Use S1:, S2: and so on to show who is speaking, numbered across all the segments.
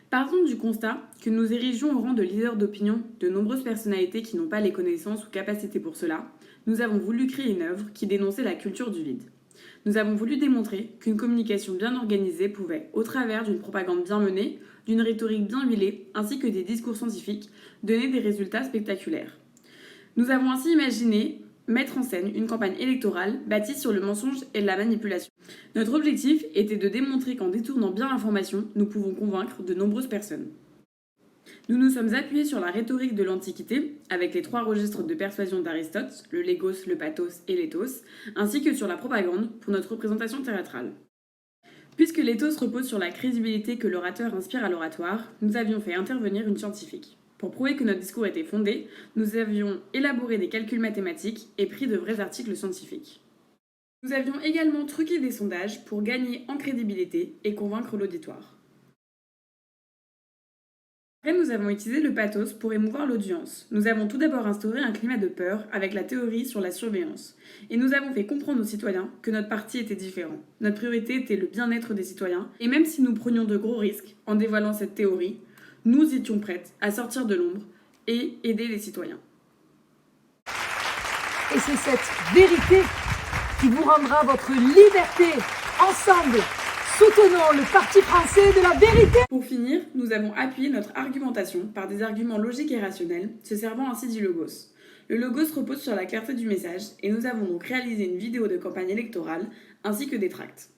S1: Partons du constat que nous érigions au rang de leaders d'opinion de nombreuses personnalités qui n'ont pas les connaissances ou capacités pour cela. Nous avons voulu créer une œuvre qui dénonçait la culture du vide. Nous avons voulu démontrer qu'une communication bien organisée pouvait, au travers d'une propagande bien menée, d'une rhétorique bien huilée, ainsi que des discours scientifiques, donner des résultats spectaculaires. Nous avons ainsi imaginé mettre en scène une campagne électorale bâtie sur le mensonge et la manipulation. Notre objectif était de démontrer qu'en détournant bien l'information, nous pouvons convaincre de nombreuses personnes. Nous nous sommes appuyés sur la rhétorique de l'Antiquité, avec les 3 registres de persuasion d'Aristote, le légos, le pathos et l'éthos, ainsi que sur la propagande pour notre représentation théâtrale. Puisque l'éthos repose sur la crédibilité que l'orateur inspire à l'oratoire, nous avions fait intervenir une scientifique. Pour prouver que notre discours était fondé, nous avions élaboré des calculs mathématiques et pris de vrais articles scientifiques. Nous avions également truqué des sondages pour gagner en crédibilité et convaincre l'auditoire. Après, nous avons utilisé le pathos pour émouvoir l'audience. Nous avons tout d'abord instauré un climat de peur avec la théorie sur la surveillance. Et nous avons fait comprendre aux citoyens que notre parti était différent. Notre priorité était le bien-être des citoyens. Et même si nous prenions de gros risques en dévoilant cette théorie, nous étions prêtes à sortir de l'ombre et aider les citoyens.
S2: Et c'est cette vérité qui vous rendra votre liberté. Ensemble, soutenons le Parti français de la vérité.
S1: Pour finir, nous avons appuyé notre argumentation par des arguments logiques et rationnels, se servant ainsi du logos. Le logos repose sur la clarté du message et nous avons donc réalisé une vidéo de campagne électorale ainsi que des tracts.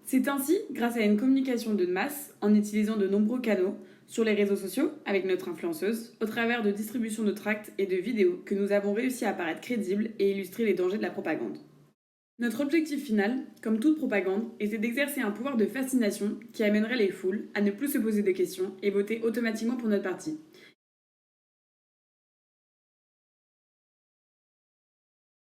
S1: C'est ainsi, grâce à une communication de masse, en utilisant de nombreux canaux, sur les réseaux sociaux, avec notre influenceuse, au travers de distribution de tracts et de vidéos, que nous avons réussi à paraître crédibles et illustrer les dangers de la propagande. Notre objectif final, comme toute propagande, était d'exercer un pouvoir de fascination qui amènerait les foules à ne plus se poser de questions et voter automatiquement pour notre parti.